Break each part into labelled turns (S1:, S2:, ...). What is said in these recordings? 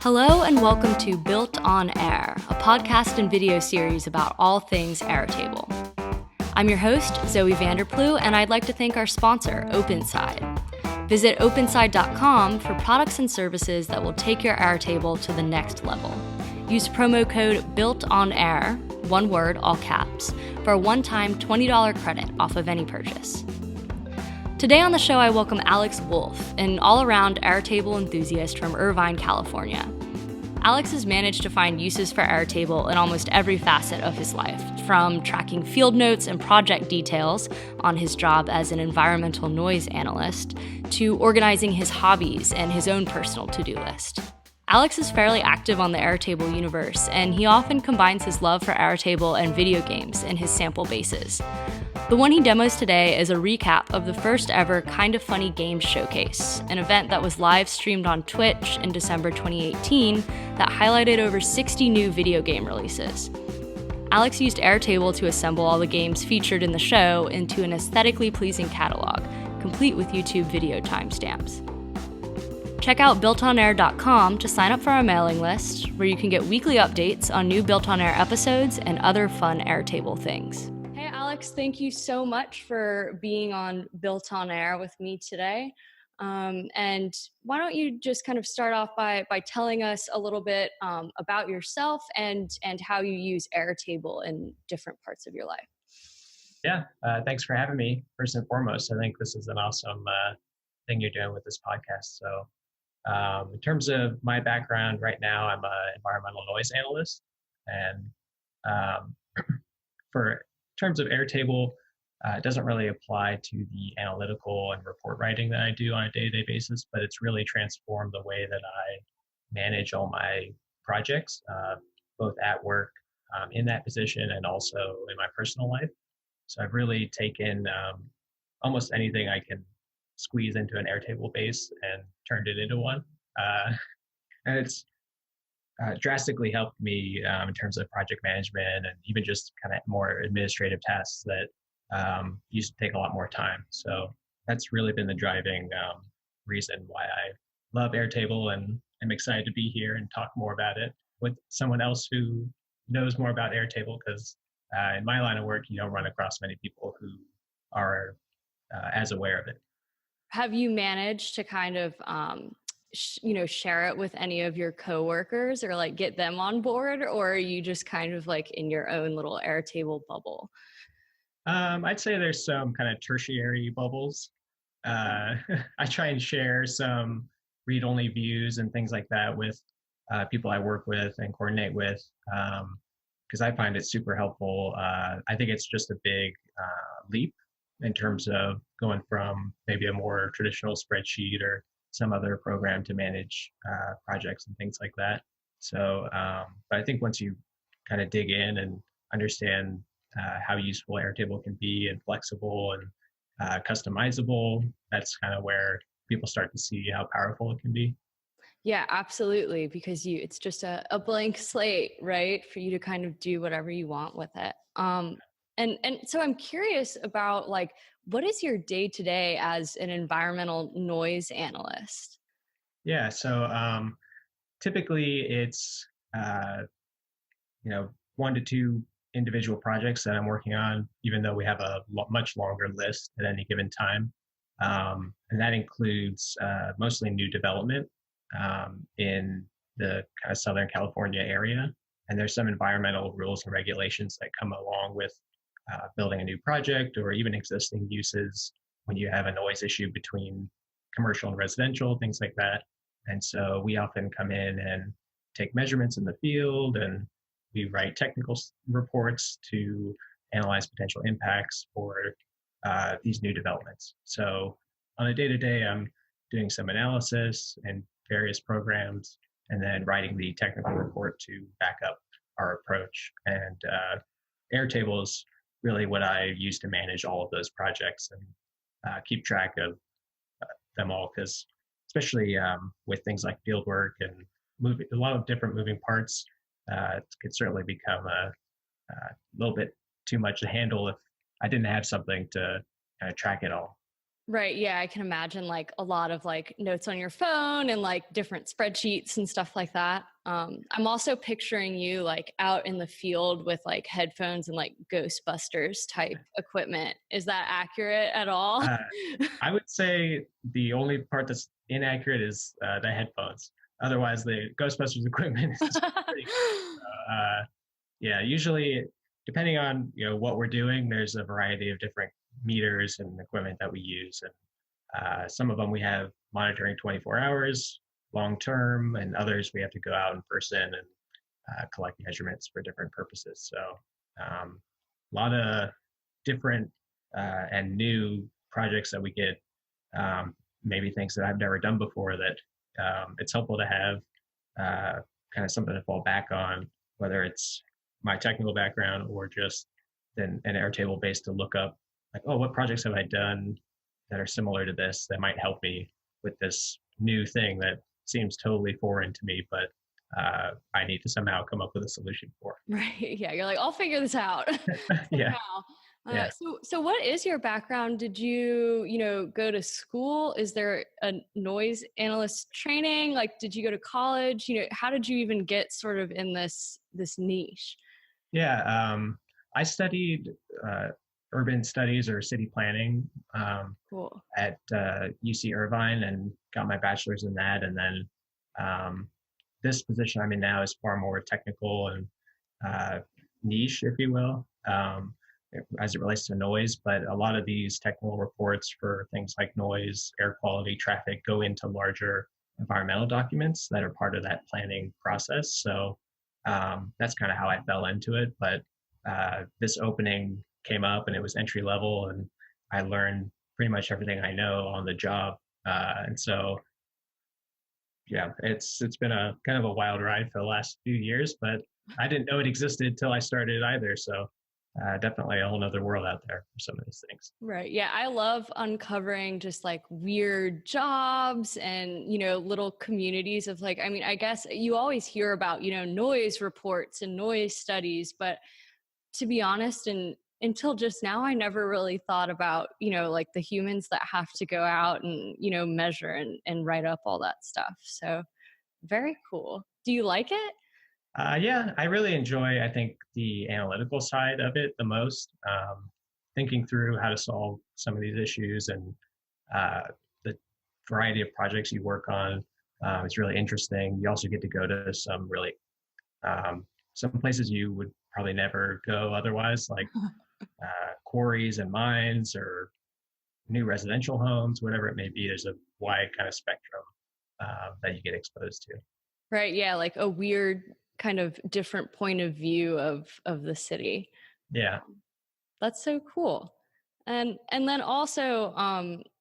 S1: Hello and welcome to Built on Air, a podcast and video series about all things Airtable. I'm your host, Zoe Vanderplu, and I'd like to thank our sponsor, OpenSide. Visit openside.com for products and services that will take your Airtable to the next level. Use promo code BuiltOnAir, one word, all caps, for a one-time $20 credit off of any purchase. Today on the show, I welcome Alex Wolfe, an all-around Airtable enthusiast from Irvine, California. Alex has managed to find uses for Airtable in almost every facet of his life, from tracking field notes and project details on his job as an environmental noise analyst, to organizing his hobbies and his own personal to-do list. Alex is fairly active on the Airtable universe, and he often combines his love for Airtable and video games in his sample bases. The one he demos today is a recap of the first ever Kinda Funny Games Showcase, an event that was live streamed on Twitch in December 2018 that highlighted over 60 new video game releases. Alex used Airtable to assemble all the games featured in the show into an aesthetically pleasing catalog, complete with YouTube video timestamps. Check out BuiltOnAir.com to sign up for our mailing list, where you can get weekly updates on new Built on Air episodes and other fun Airtable things. Hey, Alex, thank you so much for being on Built on Air with me today. And why don't you just kind of start off by telling us a little bit about yourself and how you use Airtable in different parts of your life.
S2: Yeah, thanks for having me. First and foremost, I think this is an awesome thing you're doing with this podcast. So in terms of my background right now, I'm an environmental noise analyst. And for terms of Airtable, it doesn't really apply to the analytical and report writing that I do on a day-to-day basis, but it's really transformed the way that I manage all my projects, both at work, in that position, and also in my personal life. So I've really taken almost anything I can squeeze into an Airtable base and turned it into one. And it's drastically helped me in terms of project management and even just kind of more administrative tasks that used to take a lot more time. So that's really been the driving reason why I love Airtable, and I'm excited to be here and talk more about it with someone else who knows more about Airtable, because in my line of work, you don't run across many people who are as aware of it.
S1: Have you managed to kind of share it with any of your coworkers or like get them on board, or are you just kind of like in your own little Airtable bubble?
S2: I'd say there's some kind of tertiary bubbles. I try and share some read-only views and things like that with people I work with and coordinate with, because I find it super helpful. I think it's just a big leap in terms of going from maybe a more traditional spreadsheet or some other program to manage projects and things like that. So, but I think once you kind of dig in and understand how useful Airtable can be and flexible and customizable, that's kind of where people start to see how powerful it can be.
S1: Yeah, absolutely. Because it's just a blank slate, right? For you to kind of do whatever you want with it. And so I'm curious about like, what is your day to day as an environmental noise analyst?
S2: Yeah, so typically it's 1 to 2 individual projects that I'm working on, even though we have a much longer list at any given time. And that includes mostly new development in the kind of Southern California area. And there's some environmental rules and regulations that come along with building a new project or even existing uses when you have a noise issue between commercial and residential, things like that. And so we often come in and take measurements in the field, and we write technical reports to analyze potential impacts for these new developments. So on a day-to-day, I'm doing some analysis in various programs and then writing the technical report to back up our approach. And Airtable is really what I use to manage all of those projects and keep track of them all, because especially with things like field work and a lot of different moving parts, it could certainly become a little bit too much to handle if I didn't have something to kind of track it all.
S1: Right. Yeah. I can imagine like a lot of like notes on your phone and like different spreadsheets and stuff like that. I'm also picturing you like out in the field with like headphones and like Ghostbusters type equipment. Is that accurate at all?
S2: Uh, I would say the only part that's inaccurate is the headphones. Otherwise, the Ghostbusters equipment is pretty good. Yeah, usually depending on what we're doing, there's a variety of different meters and equipment that we use, and some of them we have monitoring 24 hours long term, and others we have to go out in person and collect measurements for different purposes. So a lot of different and new projects that we get, maybe things that I've never done before that it's helpful to have kind of something to fall back on, whether it's my technical background or just an Airtable base to look up like, oh, what projects have I done that are similar to this that might help me with this new thing that seems totally foreign to me, but I need to somehow come up with a solution for.
S1: Right. Yeah. You're like, I'll figure this out.
S2: Yeah.
S1: Yeah. So what is your background? Did you, go to school? Is there a noise analyst training? Like, did you go to college? How did you even get sort of in this niche?
S2: Yeah. I studied urban studies or city planning
S1: Cool.
S2: at UC Irvine and got my bachelor's in that. And then this position I'm in now is far more technical and niche, if you will, as it relates to noise. But a lot of these technical reports for things like noise, air quality, traffic go into larger environmental documents that are part of that planning process. So that's kind of how I fell into it. But this opening came up and it was entry level, and I learned pretty much everything I know on the job. And so, yeah, it's been a kind of a wild ride for the last few years, but I didn't know it existed till I started either. So definitely a whole nother world out there for some of these things.
S1: Right. Yeah. I love uncovering just like weird jobs and, little communities of like, I mean, I guess you always hear about, noise reports and noise studies, but to be honest, and until just now, I never really thought about, like the humans that have to go out and, measure and write up all that stuff. So very cool. Do you like it?
S2: Yeah, I really enjoy, I think, the analytical side of it the most. Thinking through how to solve some of these issues and the variety of projects you work on is really interesting. You also get to go to some really, some places you would probably never go otherwise, like quarries and mines or new residential homes, whatever it may be. There's a wide kind of spectrum that you get exposed to.
S1: Right. Yeah. Like a weird kind of different point of view of the city.
S2: Yeah.
S1: That's so cool. And then also,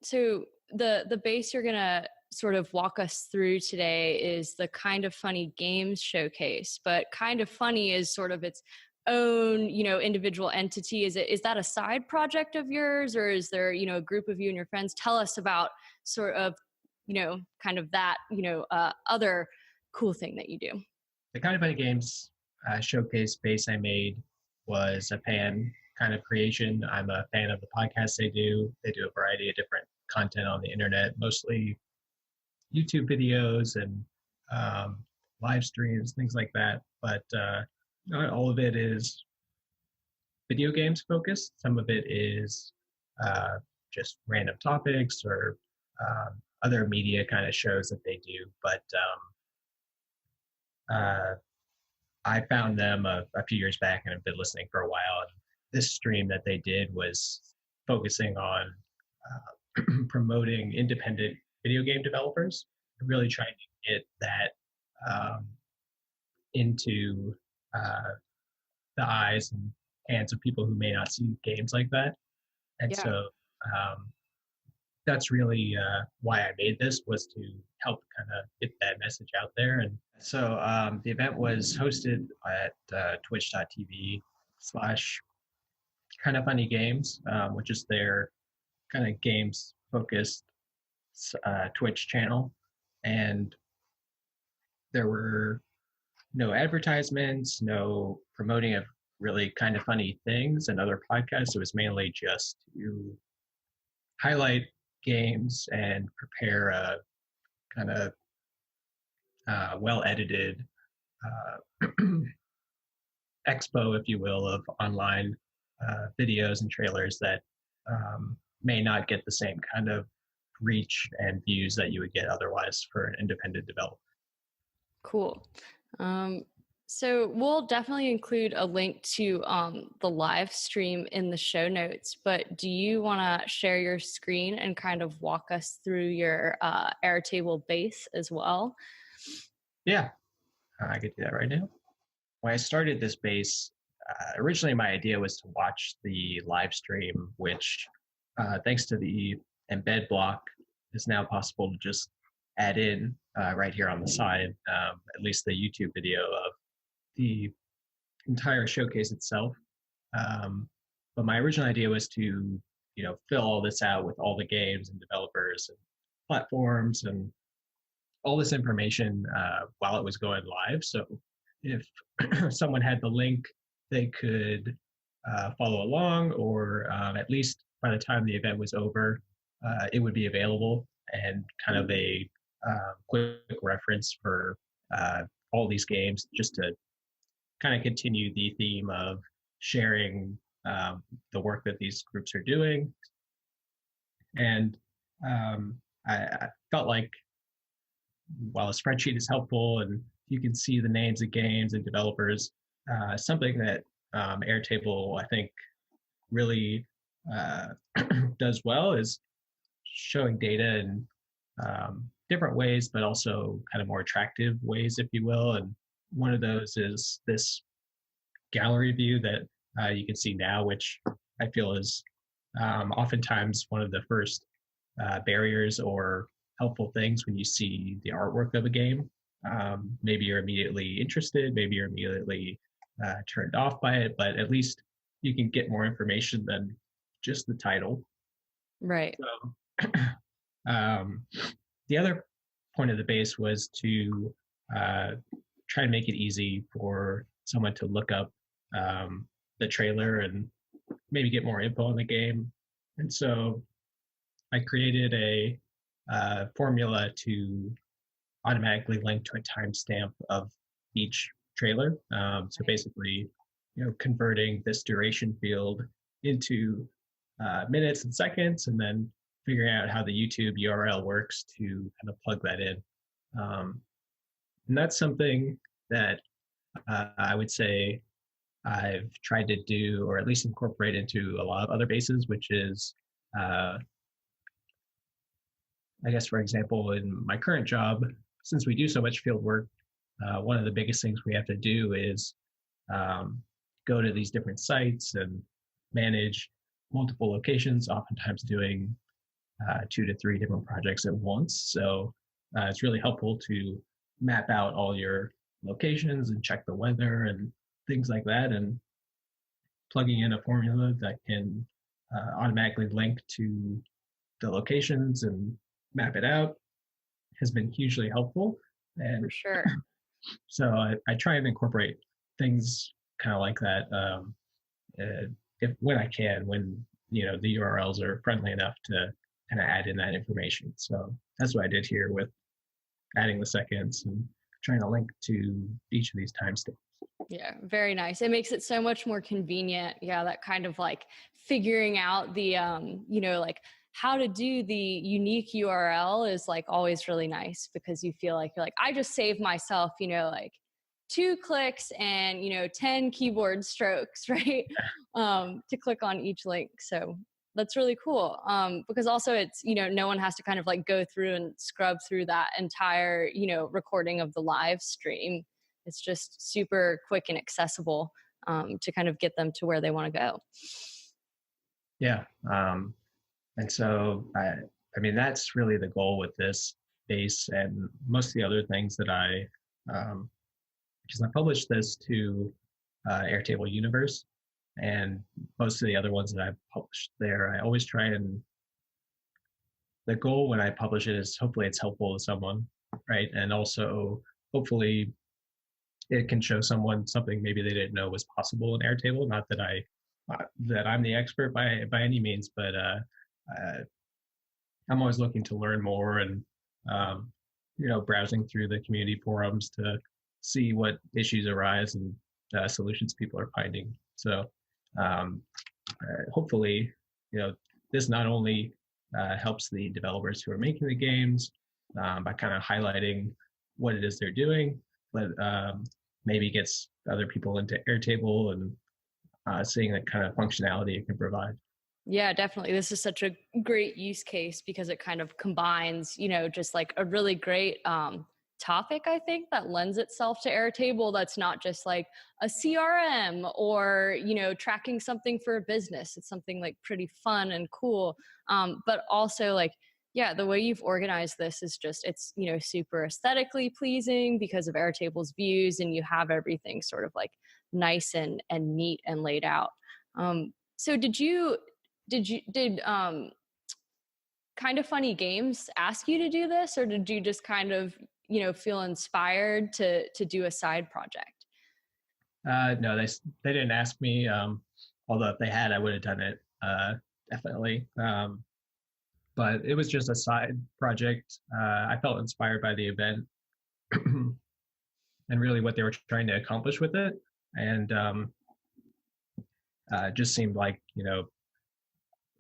S1: so the base you're gonna sort of walk us through today is the Kind of Funny Games Showcase, but Kind of Funny is sort of its own, individual entity. Is that a side project of yours, or is there, a group of you and your friends? Tell us about sort of, kind of that, other cool thing that you do.
S2: The Kind of Funny Games showcase base I made was a fan kind of creation. I'm a fan of the podcasts they do. They do a variety of different content on the internet, mostly YouTube videos and live streams, things like that. But not all of it is video games focused. Some of it is just random topics or other media kind of shows that they do. But I found them a few years back and have been listening for a while. And this stream that they did was focusing on promoting independent video game developers, really trying to get that into the eyes and hands of people who may not see games like that. And so that's really why I made this, was to help kind of get that message out there. And so the event was hosted at twitch.tv/Kind of Funny Games, which is their kind of games focused Twitch channel. And there were no advertisements, no promoting of really kind of funny things and other podcasts. It was mainly just to highlight games and prepare a kind of well-edited expo, if you will, of online videos and trailers that may not get the same kind of reach and views that you would get otherwise for an independent developer.
S1: Cool. So we'll definitely include a link to the live stream in the show notes, but do you want to share your screen and kind of walk us through your Airtable base as well?
S2: Yeah, I could do that right now. When I started this base, originally my idea was to watch the live stream, which thanks to the embed block is now possible to just add in right here on the side, at least the YouTube video of the entire showcase itself. But my original idea was to, fill all this out with all the games and developers and platforms and all this information while it was going live. So if someone had the link, they could follow along, or at least by the time the event was over, it would be available and kind of a quick reference for all these games, just to kind of continue the theme of sharing the work that these groups are doing. And I felt like while a spreadsheet is helpful and you can see the names of games and developers, something that Airtable, I think, really does well is showing data in different ways, but also kind of more attractive ways, if you will. And one of those is this gallery view that you can see now, which I feel is oftentimes one of the first barriers or helpful things when you see the artwork of a game. Maybe you're immediately interested, maybe you're immediately turned off by it, but at least you can get more information than just the title.
S1: Right.
S2: So, the other point of the base was to try to make it easy for someone to look up the trailer and maybe get more info on the game. And so I created a formula to automatically link to a timestamp of each trailer. So basically, converting this duration field into minutes and seconds, and then figuring out how the YouTube URL works to kind of plug that in. And that's something that I would say I've tried to do, or at least incorporate into a lot of other bases, which is, I guess, for example, in my current job, since we do so much field work, one of the biggest things we have to do is go to these different sites and manage multiple locations, oftentimes doing 2 to 3 different projects at once. So it's really helpful to map out all your locations and check the weather and things like that, and plugging in a formula that can automatically link to the locations and map it out has been hugely helpful. And
S1: for sure.
S2: So I try and incorporate things kind of like that when I can, when the URLs are friendly enough to kind of add in that information. So that's what I did here with adding the seconds and trying to link to each of these timestamps.
S1: Yeah, very nice. It makes it so much more convenient. Yeah, that kind of like figuring out the, like how to do the unique URL is like always really nice, because you feel like you're like, I just saved myself, like 2 clicks and, 10 keyboard strokes, right? To click on each link. So that's really cool. Because also it's, no one has to kind of like go through and scrub through that entire, recording of the live stream. It's just super quick and accessible to kind of get them to where they want to go.
S2: Yeah. And so, I mean, that's really the goal with this base and most of the other things that because I published this to Airtable Universe, and most of the other ones that I've published there, I always try and, the goal when I publish it is hopefully it's helpful to someone, right? And also hopefully it can show someone something maybe they didn't know was possible in Airtable. Not that that I'm the expert by any means, but I'm always looking to learn more and, browsing through the community forums to see what issues arise and solutions people are finding. So um, hopefully, this not only helps the developers who are making the games by kind of highlighting what it is they're doing, but maybe gets other people into Airtable and seeing the kind of functionality it can provide.
S1: Yeah, definitely. This is such a great use case because it kind of combines, just like a really great topic, I think, that lends itself to Airtable. That's not just like a CRM or, tracking something for a business. It's something like pretty fun and cool. But also like, yeah, the way you've organized this is just, it's, super aesthetically pleasing because of Airtable's views, and you have everything sort of like nice and neat and laid out. So did Kind of Funny Games ask you to do this, or did you just kind of feel inspired to do a side project?
S2: No, they didn't ask me. Although if they had, I would have done it definitely. But it was just a side project. I felt inspired by the event and really what they were trying to accomplish with it, and it just seemed like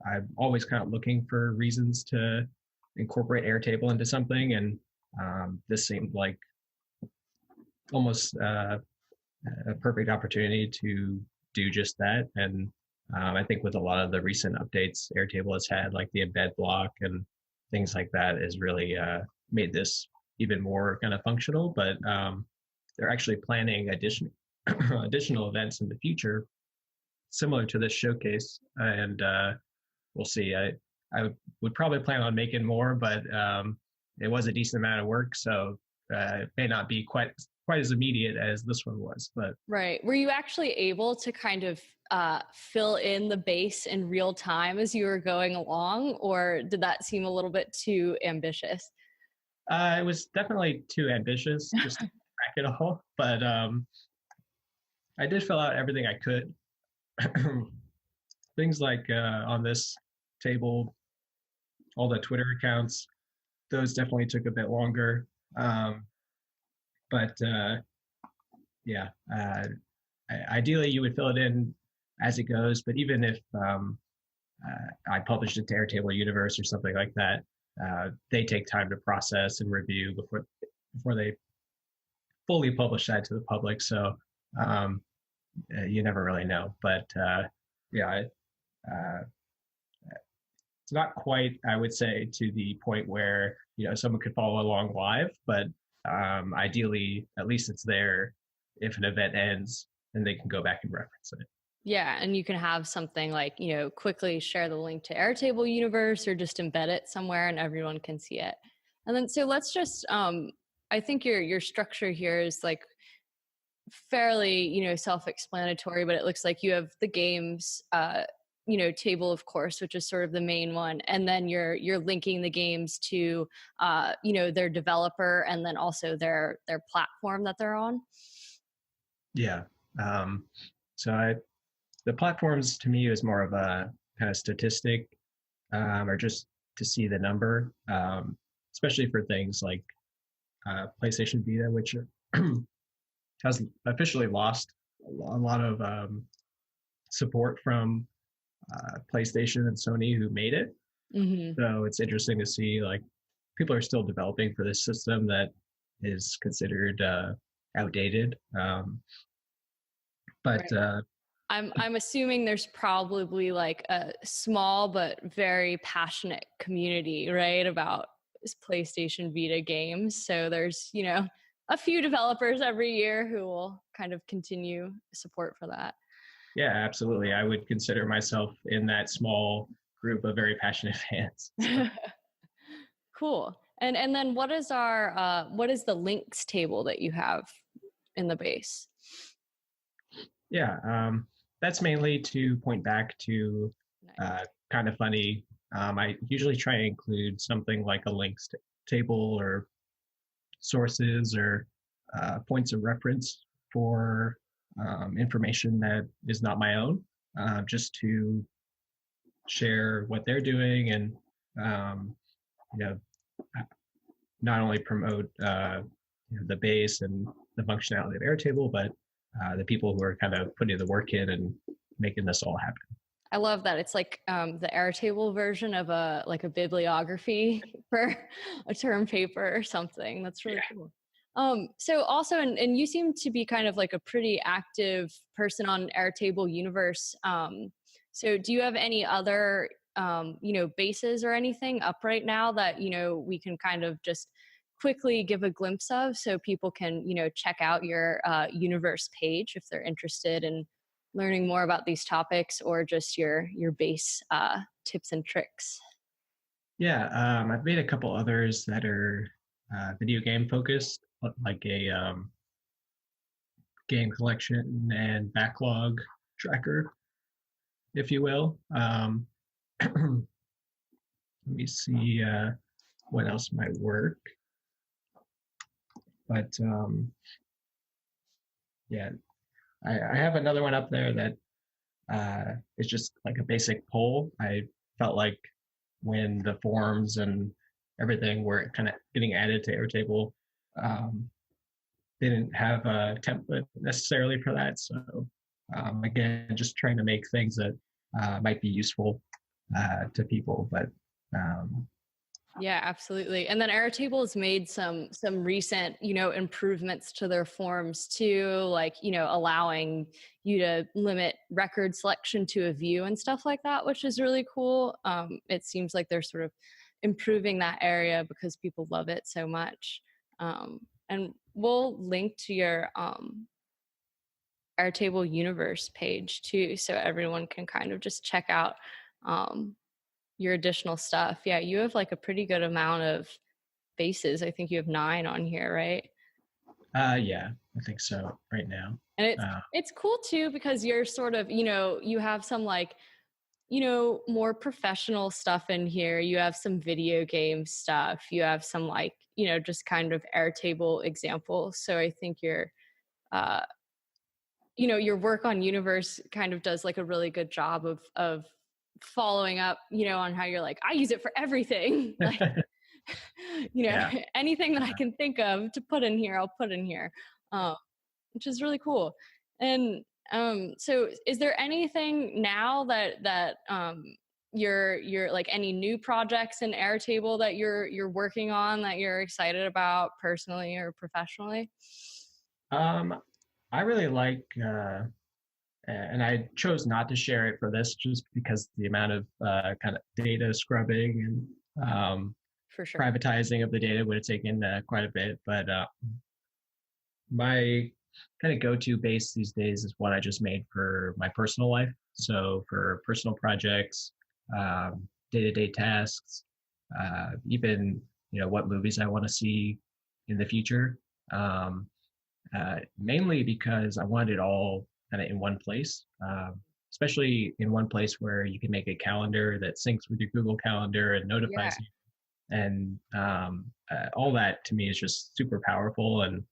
S2: I'm always kind of looking for reasons to incorporate Airtable into something, and this seemed like almost a perfect opportunity to do just that. And I think with a lot of the recent updates Airtable has had, like the embed block and things like that, has really made this even more kind of functional. But they're actually planning additional events in the future similar to this showcase, and we'll see. I would probably plan on making more, but it was a decent amount of work, so it may not be quite as immediate as this one was. But
S1: right, were you actually able to kind of fill in the base in real time as you were going along, or did that seem a little bit too ambitious?
S2: It was definitely too ambitious just to crack it all, but I did fill out everything I could. Things like on this table, all the Twitter accounts, those definitely took a bit longer. But yeah, ideally you would fill it in as it goes. But even if I published it to Airtable Universe or something like that, they take time to process and review before they fully publish that to the public. So you never really know. But yeah, it's not quite, I would say, to the point where someone could follow along live, but ideally, at least it's there if an event ends, and they can go back and reference it.
S1: Yeah, and you can have something like, quickly share the link to Airtable Universe or just embed it somewhere and everyone can see it. And then, so let's just, I think your structure here is like fairly, self-explanatory, but it looks like you have the games, table, of course, which is sort of the main one. And then you're linking the games to, their developer and then also their platform that they're on.
S2: Yeah. So the platforms to me is more of a kind of statistic, or just to see the number, especially for things like PlayStation Vita, which has officially lost a lot of support from PlayStation and Sony who made it.
S1: Mm-hmm.
S2: So it's interesting to see like people are still developing for this system that is considered outdated. But
S1: right. I'm assuming there's probably like a small but very passionate community, right, about PlayStation Vita games. So there's, a few developers every year who will kind of continue support for that.
S2: Yeah, absolutely. I would consider myself in that small group of very passionate fans. So.
S1: Cool. And then what is the links table that you have in the base?
S2: Yeah, that's mainly to point back to Kind of Funny. I usually try to include something like a links table or sources or points of reference for information that is not my own, just to share what they're doing and you know, not only promote the base and the functionality of Airtable, but the people who are kind of putting the work in and making this all happen.
S1: I love that. It's like the Airtable version of a bibliography for a term paper or something. That's really cool. So also, and you seem to be kind of like a pretty active person on Airtable universe. So do you have any other, bases or anything up right now that, we can kind of just quickly give a glimpse of so people can, check out your universe page if they're interested in learning more about these topics or just your base tips and tricks?
S2: Yeah, I've made a couple others that are video game focused, like a game collection and backlog tracker, if you will. Let me see what else might work. But yeah, I have another one up there that is just like a basic poll. I felt like when the forms and everything were kind of getting added to Airtable, they didn't have a template necessarily for that. So again, just trying to make things that might be useful to people. But
S1: yeah, absolutely. And then Airtable has made some recent, improvements to their forms too, like, allowing you to limit record selection to a view and stuff like that, which is really cool. It seems like they're sort of improving that area because people love it so much. And we'll link to your Airtable universe page too, so everyone can kind of just check out your additional stuff. Yeah, you have like a pretty good amount of bases. I think you have 9 on here, right?
S2: Yeah, I think so right now.
S1: And it's cool too because you're sort of, you have some like, more professional stuff in here. You have some video game stuff. You have some like, just kind of Airtable examples. So I think your work on Universe kind of does like a really good job of following up, on how you're like, I use it for everything. Like,
S2: Yeah.
S1: anything that I can think of to put in here, I'll put in here, which is really cool. And so is there anything now that you're like any new projects in Airtable that you're working on that you're excited about personally or professionally?
S2: I really like and I chose not to share it for this just because the amount of kind of data scrubbing and
S1: for sure
S2: privatizing of the data would have taken quite a bit. But my kind of go-to base these days is what I just made for my personal life. So for personal projects, day-to-day tasks, even what movies I want to see in the future. Mainly because I want it all kind of in one place, especially in one place where you can make a calendar that syncs with your Google Calendar and notifies you. And all that to me is just super powerful and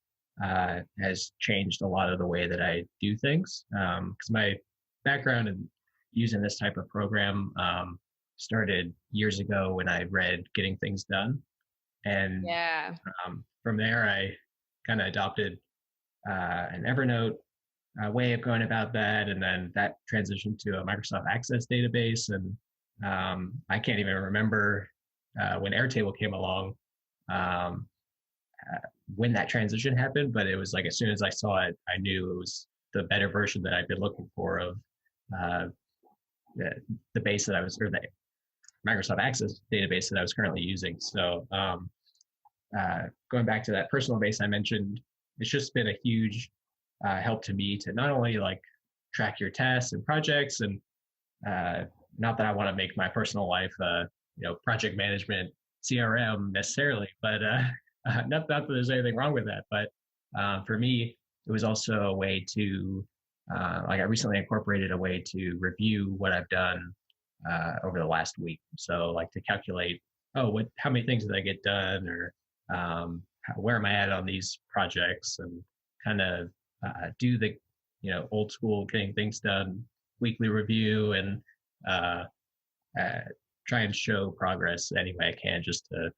S2: has changed a lot of the way that I do things. Because my background in using this type of program started years ago when I read Getting Things Done. And from there, I kind of adopted an Evernote way of going about that, and then that transitioned to a Microsoft Access database. And I can't even remember when Airtable came along when that transition happened, but it was like as soon as I saw it, I knew it was the better version that I've been looking for of the base that I was, or the Microsoft Access database that I was currently using. So going back to that personal base I mentioned, it's just been a huge help to me to not only like track your tasks and projects, and not that I want to make my personal life, project management CRM necessarily, but not that there's anything wrong with that. But for me, it was also a way to, like I recently incorporated a way to review what I've done over the last week. So like to calculate, how many things did I get done, or where am I at on these projects, and kind of do the old school Getting Things Done weekly review, and try and show progress any way I can, just to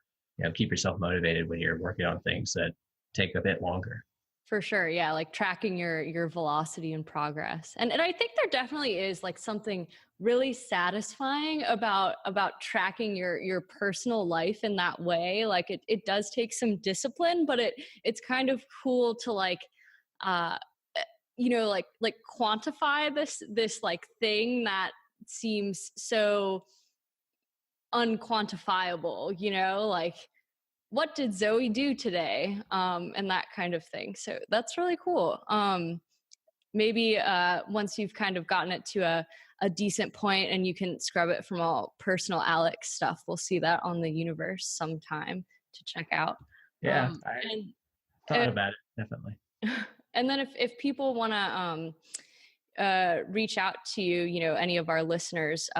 S2: keep yourself motivated when you're working on things that take a bit longer.
S1: For sure. Yeah. Like tracking your velocity and progress. And I think there definitely is like something really satisfying about tracking your personal life in that way. Like it does take some discipline, but it's kind of cool to like like quantify this like thing that seems so unquantifiable, like what did Zoe do today? And that kind of thing. So that's really cool. Maybe once you've kind of gotten it to a decent point and you can scrub it from all personal Alex stuff, we'll see that on the universe sometime to check out.
S2: Yeah, I thought about it, definitely.
S1: And then if people want to reach out to you, any of our listeners,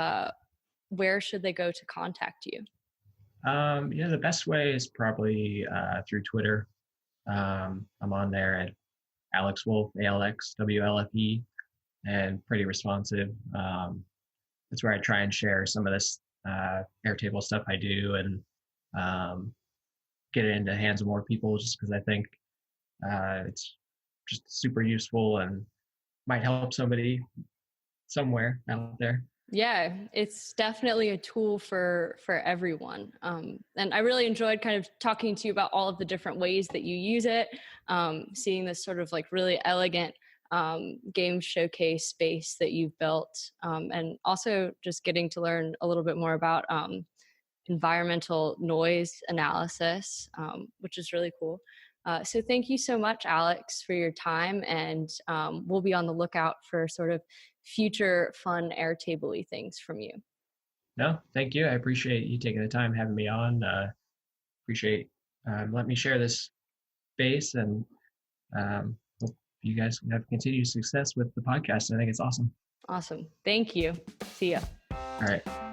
S1: where should they go to contact you?
S2: The best way is probably through Twitter. I'm on there at Alex Wolfe, ALXWLFE, and pretty responsive. That's where I try and share some of this Airtable stuff I do and get it into the hands of more people, just because I think it's just super useful and might help somebody somewhere out there.
S1: Yeah, it's definitely a tool for everyone. And I really enjoyed kind of talking to you about all of the different ways that you use it, seeing this sort of like really elegant game showcase space that you've built, and also just getting to learn a little bit more about environmental noise analysis, which is really cool. So thank you so much, Alex, for your time. And we'll be on the lookout for sort of future fun Airtable-y things from you.
S2: No, thank you. I appreciate you taking the time having me on. Appreciate letting me share this space, and hope you guys have continued success with the podcast. I think it's awesome.
S1: Awesome. Thank you. See ya.
S2: All right.